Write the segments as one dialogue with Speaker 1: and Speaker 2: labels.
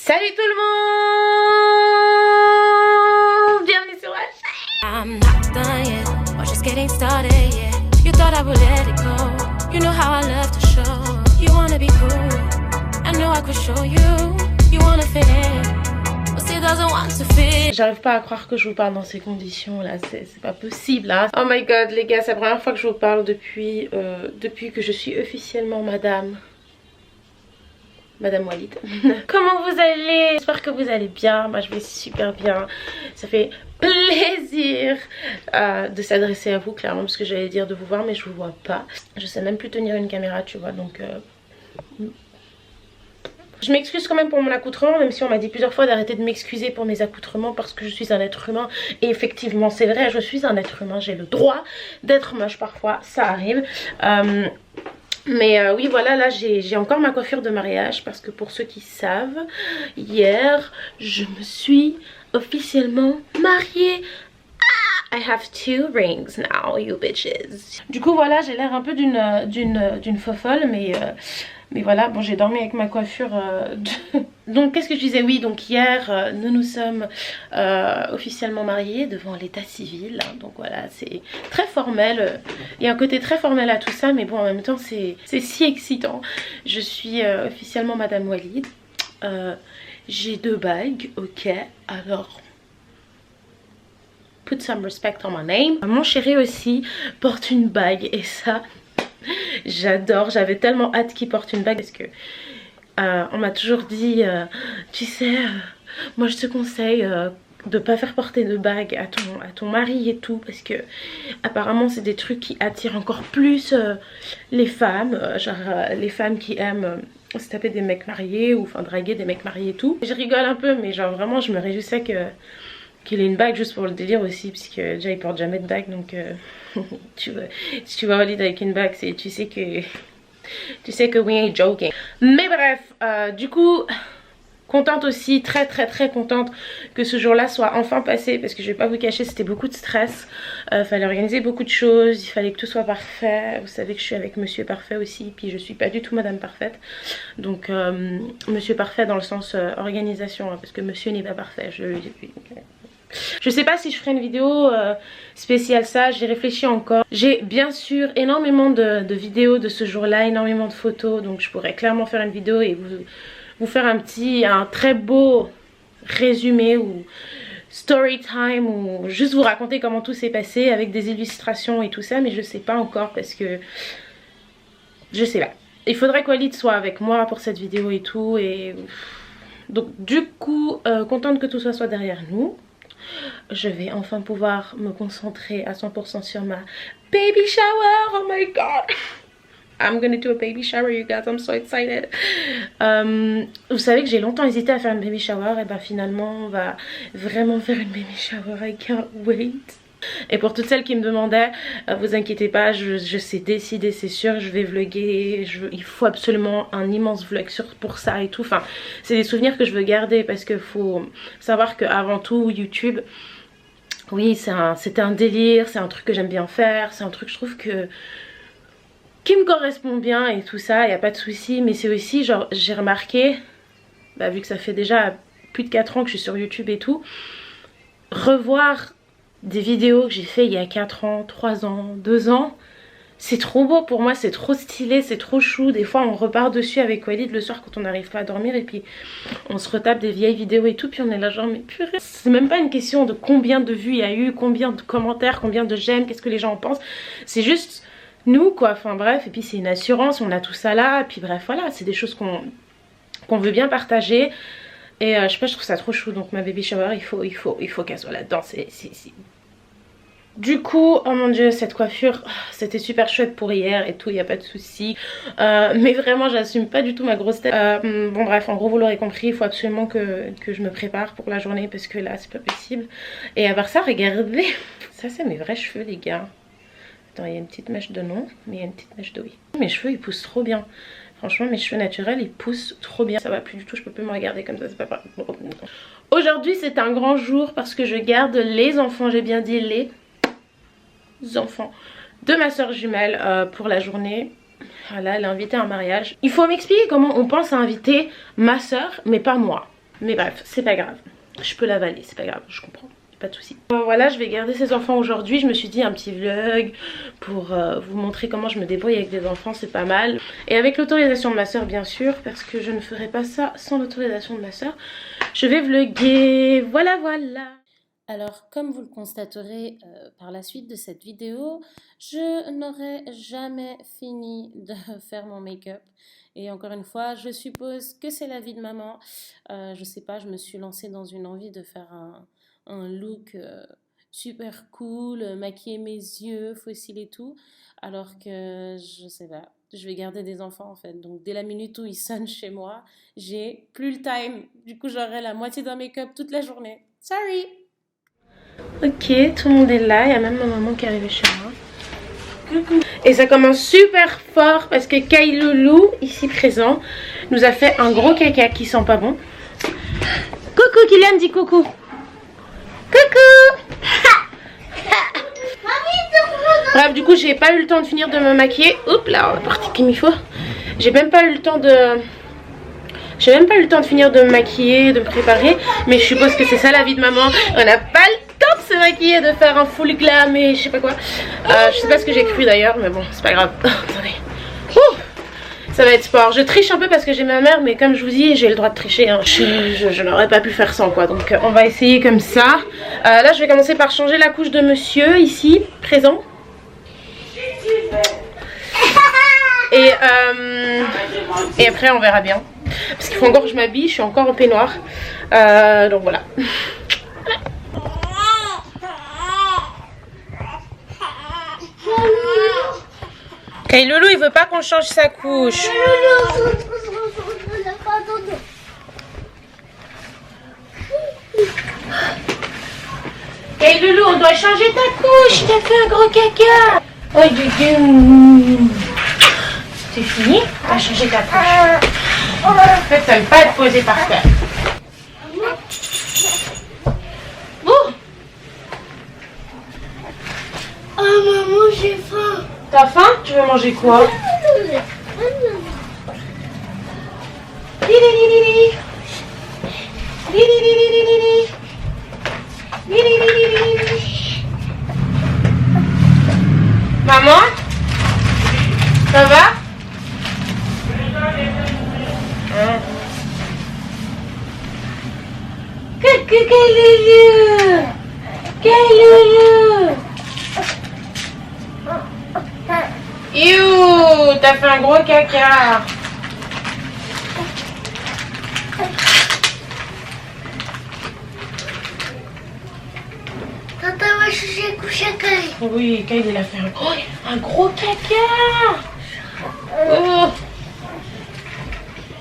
Speaker 1: Salut tout le monde, bienvenue sur la chaîne. I'm not done yet, or just getting started, yeah. You thought I would let it go. You know how I love to show. You wanna be cool, I know I could show you. You wanna fit in, but still doesn't want to fit. J'arrive pas à croire que je vous parle dans ces conditions là, c'est pas possible là. Oh my god les gars, c'est la première fois que je vous parle depuis que je suis officiellement madame Walid. Comment vous allez? J'espère que vous allez bien. Moi je vais super bien. Ça fait plaisir de s'adresser à vous clairement, parce que j'allais dire de vous voir mais je vous vois pas. Je sais même plus tenir une caméra tu vois, donc je m'excuse quand même pour mon accoutrement, même si on m'a dit plusieurs fois d'arrêter de m'excuser pour mes accoutrements parce que je suis un être humain. Et effectivement c'est vrai, je suis un être humain, j'ai le droit d'être moche parfois, ça arrive. Mais oui voilà, là j'ai encore ma coiffure de mariage parce que pour ceux qui savent, hier je me suis officiellement mariée. I have 2 rings now, you bitches. Du coup voilà, j'ai l'air un peu d'une fofolle, mais voilà, bon j'ai dormi avec ma coiffure Donc qu'est-ce que je disais? Oui, donc hier nous nous sommes officiellement mariés devant l'état civil, hein. Donc voilà, c'est très formel, il y a un côté très formel à tout ça, mais bon en même temps c'est si excitant. Je suis officiellement madame Walid, j'ai 2 bagues, ok, alors put some respect on my name. Mon chéri aussi porte une bague et ça j'adore, j'avais tellement hâte qu'il porte une bague parce que on m'a toujours dit tu sais moi je te conseille de pas faire porter de bague à ton mari et tout, parce que apparemment c'est des trucs qui attirent encore plus les femmes, genre les femmes qui aiment se taper des mecs mariés ou enfin draguer des mecs mariés et tout. Je rigole un peu mais genre vraiment je me réjouissais qu'il ait une bague juste pour le délire aussi, puisque déjà il porte jamais de bague, donc si tu vas Walid avec une bague, tu sais que we ain't joking. Mais bref, du coup contente aussi, très contente que ce jour là soit enfin passé, parce que je vais pas vous cacher, c'était beaucoup de stress. Fallait organiser beaucoup de choses, il fallait que tout soit parfait. Vous savez que je suis avec monsieur parfait aussi, puis je suis pas du tout madame parfaite, donc monsieur parfait dans le sens organisation, hein, parce que monsieur n'est pas parfait, je le dis depuis. Je sais pas si je ferai une vidéo spéciale ça, j'ai réfléchi encore. J'ai bien sûr énormément de vidéos de ce jour là, énormément de photos, donc je pourrais clairement faire une vidéo et vous faire un très beau résumé ou story time, ou juste vous raconter comment tout s'est passé avec des illustrations et tout ça, mais je sais pas encore parce que je sais pas. Il faudrait qu'Walid soit avec moi pour cette vidéo et tout, et donc du coup contente que tout ça soit derrière nous. Je vais enfin pouvoir me concentrer à 100% sur ma baby shower. Oh my god, I'm gonna do a baby shower you guys, I'm so excited. Vous savez que j'ai longtemps hésité à faire une baby shower, et ben finalement on va vraiment faire une baby shower, I can't wait. Et pour toutes celles qui me demandaient, vous inquiétez pas, je sais décider, c'est sûr, je vais vlogger, il faut absolument un immense vlog pour ça et tout. Enfin, c'est des souvenirs que je veux garder, parce qu'il faut savoir qu'avant tout YouTube, oui c'était un délire, c'est un truc que j'aime bien faire, c'est un truc je trouve qui me correspond bien et tout ça, y a pas de souci. Mais c'est aussi genre j'ai remarqué, vu que ça fait déjà plus de 4 ans que je suis sur YouTube et tout, revoir des vidéos que j'ai fait il y a 4 ans, 3 ans, 2 ans, c'est trop beau pour moi, c'est trop stylé, c'est trop chou. Des fois on repart dessus avec Walid le soir quand on n'arrive pas à dormir, et puis on se retape des vieilles vidéos et tout, puis on est là genre mais purée. C'est même pas une question de combien de vues il y a eu, combien de commentaires, combien de j'aime, qu'est-ce que les gens en pensent, c'est juste nous quoi, enfin bref. Et puis c'est une assurance, on a tout ça là, et puis bref voilà, c'est des choses qu'on veut bien partager. Et je sais pas, je trouve ça trop chou. Donc ma baby shower, il faut qu'elle soit là-dedans. Du coup, oh mon dieu, cette coiffure, c'était super chouette pour hier et tout, il n'y a pas de souci. Mais vraiment, j'assume pas du tout ma grosse tête. Bon bref, en gros, vous l'aurez compris, il faut absolument que je me prépare pour la journée, parce que là, c'est pas possible. Et à part ça, regardez, ça c'est mes vrais cheveux les gars. Attends, il y a une petite mèche de non, mais il y a une petite mèche de oui. Mes cheveux, ils poussent trop bien. Franchement mes cheveux naturels ils poussent trop bien. Ça va plus du tout, je peux plus me regarder comme ça, c'est pas pareil. Aujourd'hui c'est un grand jour parce que je garde les enfants, j'ai bien dit les enfants de ma soeur jumelle pour la journée. Voilà, elle est invitée à un mariage. Il faut m'expliquer comment on pense à inviter ma soeur mais pas moi. Mais bref, c'est pas grave. Je peux l'avaler, c'est pas grave, je comprends. Pas de soucis. Voilà, je vais garder ces enfants aujourd'hui. Je me suis dit un petit vlog pour vous montrer comment je me débrouille avec des enfants, c'est pas mal. Et avec l'autorisation de ma soeur bien sûr, parce que je ne ferai pas ça sans l'autorisation de ma soeur. Je vais vlogger, voilà voilà. Alors comme vous le constaterez par la suite de cette vidéo, je n'aurai jamais fini de faire mon make-up. Et encore une fois, je suppose que c'est la vie de maman. Je sais pas, je me suis lancée dans une envie de faire un look super cool, maquiller mes yeux, fossiles et tout, alors que je sais pas, je vais garder des enfants en fait, donc dès la minute où ils sonnent chez moi, j'ai plus le time, du coup j'aurai la moitié d'un make-up toute la journée, sorry. Ok, tout le monde est là, il y a même ma maman qui est arrivée chez moi. Coucou. Et ça commence super fort parce que Kailoulou, ici présent, nous a fait un gros caca qui sent pas bon. Coucou Kylian, dis coucou. Coucou. Bref, du coup j'ai pas eu le temps de finir de me maquiller. Oups là, on est parti comme il faut. J'ai même pas eu le temps de finir de me maquiller, de me préparer. Mais je suppose que c'est ça la vie de maman. On n'a pas le temps de se maquiller, de faire un full glam et je sais pas quoi. Je sais pas ce que j'ai cru d'ailleurs, mais bon, c'est pas grave. Attendez. Ça va être sport. Je triche un peu parce que j'ai ma mère, mais comme je vous dis, j'ai le droit de tricher. Hein. Je n'aurais pas pu faire sans quoi. Donc on va essayer comme ça. Là, je vais commencer par changer la couche de monsieur ici, présent. Et après, on verra bien. Parce qu'il faut encore que je m'habille. Je suis encore en peignoir. Donc voilà. Kailoulou, il veut pas qu'on change sa couche. Kailoulou, on doit changer ta couche. T'as fait un gros caca. Oh, c'est fini? On va changer ta couche. En fait, t'aimes pas être posé par terre. Bon.
Speaker 2: Oh maman, j'ai faim.
Speaker 1: T'as faim? Tu veux manger quoi? Maman? Ça va? Coucou Kailoulou! Kailoulou! Youhou, t'as fait un gros caca.
Speaker 2: Tata va changer couche à Kai.
Speaker 1: Oui, Kai il a fait un gros caca. Oh.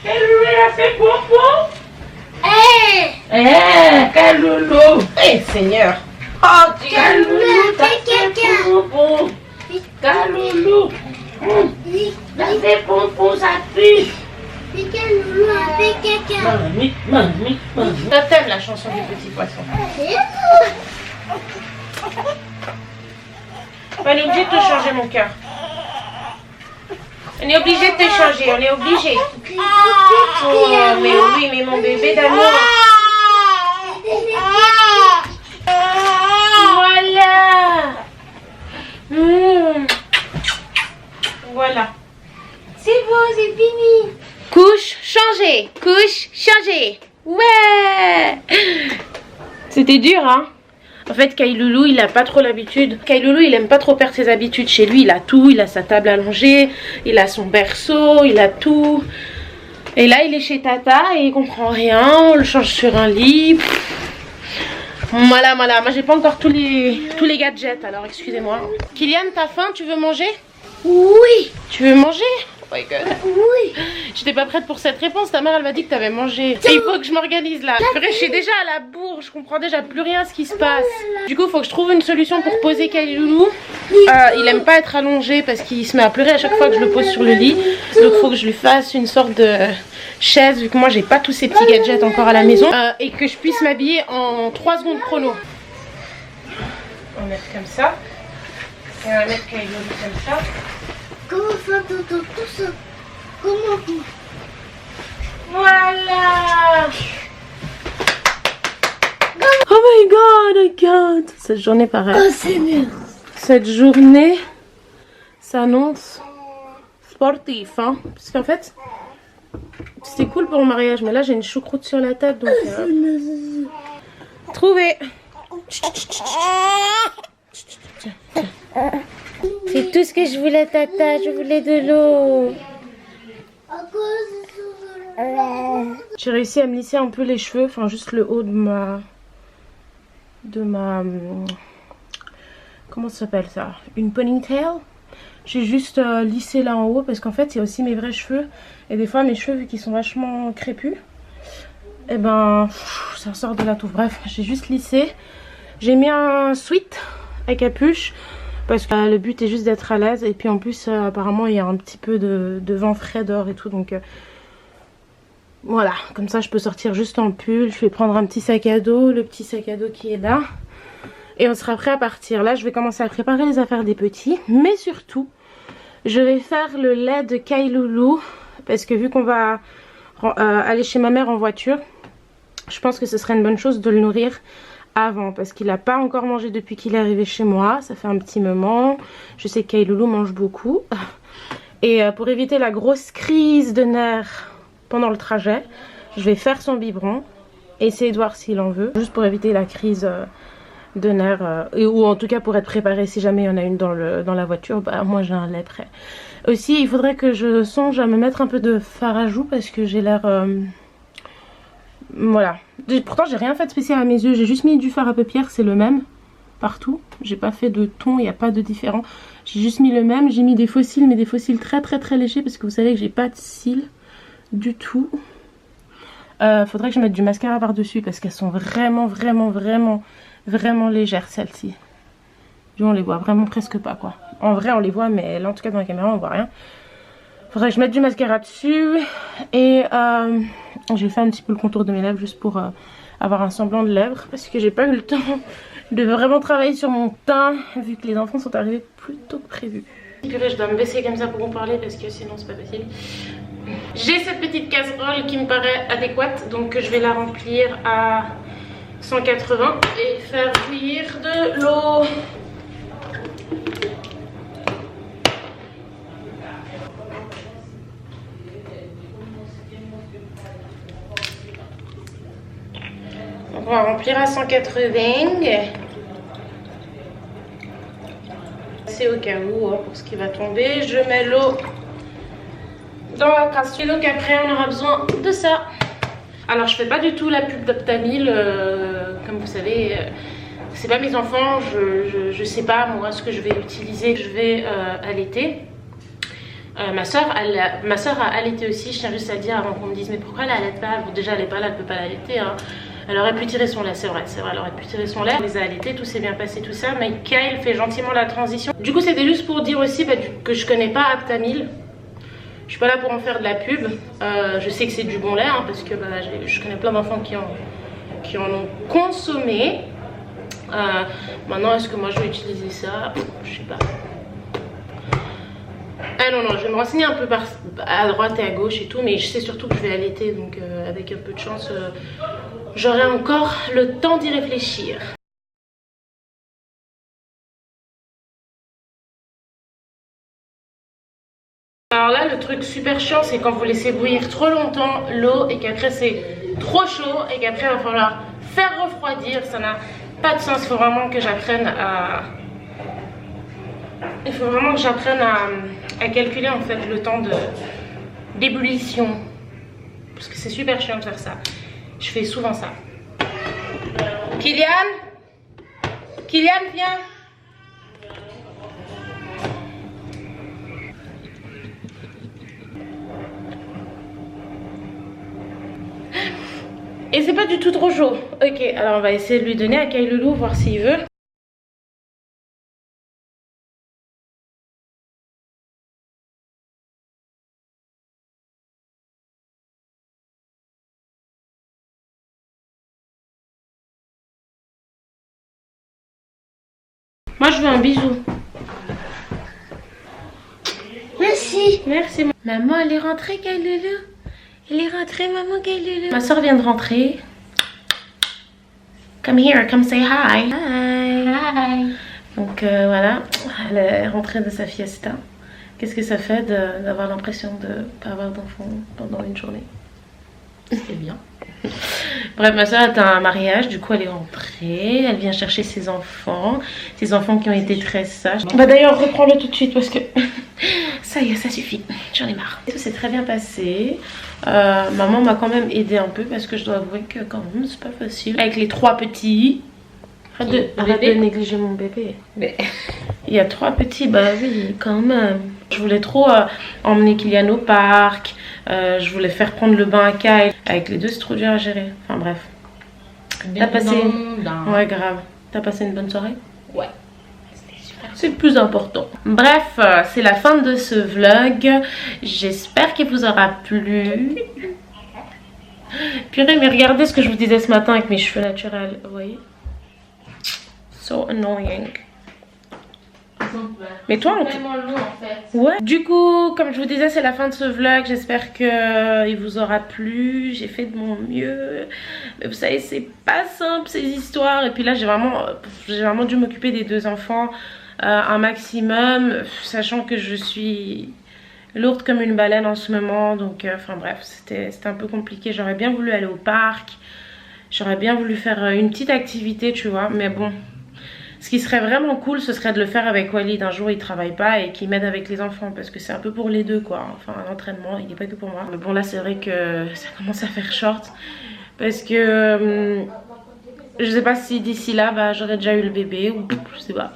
Speaker 1: Kailoulou il a fait pompon. Kailoulou. Seigneur. Oh, Kailoulou, t'as fait pompon. Kailoulou, t'as fait pompon, ça pue.
Speaker 2: Kailoulou a fait caca.
Speaker 1: Mamie. Ça t'aime la chanson du petit poisson. On est obligé de te changer mon cœur. On est obligé de te changer, on est obligé. Oh, mais oui, mais mon bébé d'amour. Voilà. Voilà.
Speaker 2: C'est bon, c'est fini.
Speaker 1: Couche changée. Couche changée. Ouais. C'était dur, hein. En fait, Kailoulou, il a pas trop l'habitude. Kailoulou, il aime pas trop perdre ses habitudes. Chez lui, il a tout. Il a sa table allongée. Il a son berceau. Il a tout. Et là, il est chez Tata et il comprend rien. On le change sur un lit. Voilà. Moi, j'ai pas encore tous les gadgets. Alors, excusez-moi. Kylian, t'as faim? Tu veux manger?
Speaker 2: Oui.
Speaker 1: Tu veux manger? Oh my god.
Speaker 2: Oui.
Speaker 1: J'étais pas prête pour cette réponse. Ta mère elle m'a dit que t'avais mangé. Et il faut que je m'organise là. Je suis déjà à la bourre. Je comprends déjà plus rien à ce qui se passe. Du coup il faut que je trouve une solution pour poser Kailoulou. Il aime pas être allongé parce qu'il se met à pleurer à chaque fois que je le pose sur le lit. Donc il faut que je lui fasse une sorte de chaise vu que moi j'ai pas tous ces petits gadgets encore à la maison. Et que je puisse m'habiller en 3 secondes chrono. On va mettre comme ça. Et on va mettre Kailoulou comme ça.
Speaker 2: Comment ça, tout ça? Comment?
Speaker 1: Voilà. my god. Cette journée pareil.
Speaker 2: Oh Seigneur.
Speaker 1: Cette journée s'annonce sportif, hein. Parce qu'en fait, c'était cool pour le mariage, mais là j'ai une choucroute sur la tête, donc... Trouvé. C'est tout ce que je voulais, Tata. Je voulais de l'eau. J'ai réussi à me lisser un peu les cheveux, enfin juste le haut de ma... Comment ça s'appelle ça? Une ponytail. J'ai juste lissé là en haut parce qu'en fait il y a aussi mes vrais cheveux. Et des fois mes cheveux vu qu'ils sont vachement crépus, et ben ça sort de la touffe. Bref, j'ai juste lissé. J'ai mis un sweat à capuche parce que le but est juste d'être à l'aise. Et puis en plus apparemment il y a un petit peu de vent frais dehors et tout, donc voilà, comme ça je peux sortir juste en pull. Je vais prendre un petit sac à dos, le petit sac à dos qui est là, et on sera prêt à partir. Là je vais commencer à préparer les affaires des petits, mais surtout je vais faire le lait de Kailoulou parce que vu qu'on va aller chez ma mère en voiture, je pense que ce serait une bonne chose de le nourrir avant parce qu'il n'a pas encore mangé depuis qu'il est arrivé chez moi. Ça fait un petit moment. Je sais que Kailoulou mange beaucoup. Et pour éviter la grosse crise de nerfs pendant le trajet, je vais faire son biberon et essayer de voir s'il en veut. Juste pour éviter la crise de nerfs. Ou en tout cas pour être préparé si jamais il y en a une dans la voiture. Bah moi j'ai un lait prêt. Aussi il faudrait que je songe à me mettre un peu de fard à joues parce que j'ai l'air... Voilà. Pourtant j'ai rien fait de spécial à mes yeux. J'ai juste mis du fard à paupières, c'est le même partout. J'ai pas fait de ton, il n'y a pas de différent. J'ai juste mis le même. J'ai mis des faux cils, mais des faux cils très légers parce que vous savez que j'ai pas de cils du tout. Faudrait que je mette du mascara par dessus parce qu'elles sont vraiment légères celles-ci. On les voit vraiment presque pas quoi. En vrai on les voit, mais là en tout cas dans la caméra on voit rien. Faudrait que je mette du mascara dessus. Et j'ai fait un petit peu le contour de mes lèvres juste pour avoir un semblant de lèvres parce que j'ai pas eu le temps de vraiment travailler sur mon teint vu que les enfants sont arrivés plus tôt que prévu. Purée, je dois me baisser comme ça pour en parler parce que sinon c'est pas possible. J'ai cette petite casserole qui me paraît adéquate, donc je vais la remplir à 180 et faire bouillir de l'eau. On va remplir à 180. C'est au cas où hein, pour ce qui va tomber. Je mets l'eau dans la casserole. Donc après on aura besoin de ça. Alors je fais pas du tout la pub d'Aptamil. Comme vous savez, c'est pas mes enfants. Je sais pas moi ce que je vais utiliser. Je vais allaiter. Ma soeur a allaité aussi. Je tiens juste à le dire avant qu'on me dise mais pourquoi elle allaite pas. Bon, déjà elle est pas là, elle peut pas l'allaiter hein. Elle aurait pu tirer son lait, c'est vrai, elle aurait pu tirer son lait. On les a allaités, tout s'est bien passé, tout ça. Mais Kyle fait gentiment la transition. Du coup, c'était juste pour dire aussi que je connais pas Aptamil. Je suis pas là pour en faire de la pub. Je sais que c'est du bon lait, hein, parce que je connais plein d'enfants qui en ont consommé. Maintenant, est-ce que moi je vais utiliser ça? Je sais pas. Ah non, je vais me renseigner un peu à droite et à gauche et tout, mais je sais surtout que je vais allaiter, donc avec un peu de chance, j'aurai encore le temps d'y réfléchir. Alors là, le truc super chiant, c'est quand vous laissez bouillir trop longtemps l'eau et qu'après c'est trop chaud et qu'après il va falloir faire refroidir. Ça n'a pas de sens, il faut vraiment que j'apprenne à... Il faut vraiment que j'apprenne à calculer en fait le temps d'ébullition. Parce que c'est super chiant de faire ça. Je fais souvent ça. Kylian, viens. Et c'est pas du tout trop chaud. Ok, alors on va essayer de lui donner à Kailoulou, voir s'il veut. Moi je veux un bisou.
Speaker 2: Merci.
Speaker 1: Merci. Maman elle est rentrée Kailoulou. Elle est rentrée maman Kailoulou. Ma soeur vient de rentrer. Come here, come say hi. Hi. Donc voilà, elle est rentrée de sa fiesta. Qu'est-ce que ça fait d'avoir l'impression de ne pas avoir d'enfant pendant une journée?
Speaker 2: C'est bien.
Speaker 1: Bref, ma soeur est à un mariage, du coup elle est rentrée, elle vient chercher ses enfants qui ont été très sages. Bah d'ailleurs reprends-le tout de suite parce que ça y est, ça suffit, j'en ai marre. Tout s'est très bien passé, maman m'a quand même aidé un peu parce que je dois avouer que quand même c'est pas facile. Avec les 3 petits, arrête de négliger mon bébé. Mais... il y a 3 petits, bah oui quand même. Je voulais trop emmener Kylian au parc. Je voulais faire prendre le bain à Kyle. Avec les deux, c'est trop dur à gérer. Enfin bref. T'as passé... ouais, grave. T'as passé une bonne soirée?
Speaker 2: Ouais. C'était super.
Speaker 1: C'est le plus important. Bref, c'est la fin de ce vlog. J'espère qu'il vous aura plu. Purée, mais regardez ce que je vous disais ce matin avec mes cheveux naturels. Vous voyez? So annoying. Mais toi, on
Speaker 2: vraiment long en fait.
Speaker 1: Ouais. Du coup, comme je vous disais, c'est la fin de ce vlog. J'espère que il vous aura plu. J'ai fait de mon mieux. Mais vous savez, c'est pas simple ces histoires. Et puis là, j'ai vraiment dû m'occuper des 2 enfants un maximum, sachant que je suis lourde comme une baleine en ce moment. Donc, enfin bref, c'était un peu compliqué. J'aurais bien voulu aller au parc. J'aurais bien voulu faire une petite activité, tu vois. Mais bon. Ce qui serait vraiment cool, ce serait de le faire avec Walid. Un jour, il travaille pas et qu'il m'aide avec les enfants parce que c'est un peu pour les deux, quoi. Enfin, l'entraînement, il n'est pas que pour moi. Mais bon, là, c'est vrai que ça commence à faire short parce que je sais pas si d'ici là, bah, j'aurais déjà eu le bébé ou je sais pas.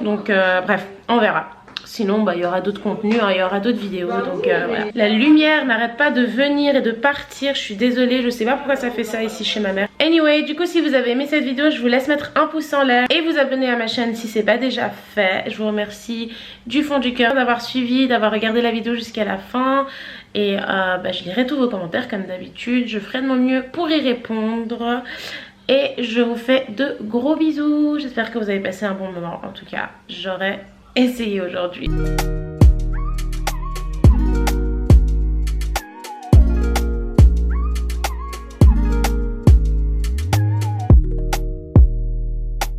Speaker 1: Donc, bref, on verra. Sinon, bah, il y aura d'autres contenus, hein, il y aura d'autres vidéos. Donc voilà. La lumière n'arrête pas de venir et de partir. Je suis désolée, je sais pas pourquoi ça fait ça ici chez ma mère. Anyway, du coup, si vous avez aimé cette vidéo, je vous laisse mettre un pouce en l'air et vous abonner à ma chaîne si c'est pas déjà fait. Je vous remercie du fond du cœur d'avoir suivi, d'avoir regardé la vidéo jusqu'à la fin. Et bah, je lirai tous vos commentaires comme d'habitude. Je ferai de mon mieux pour y répondre. Et je vous fais de gros bisous. J'espère que vous avez passé un bon moment. En tout cas, j'aurais essayé aujourd'hui.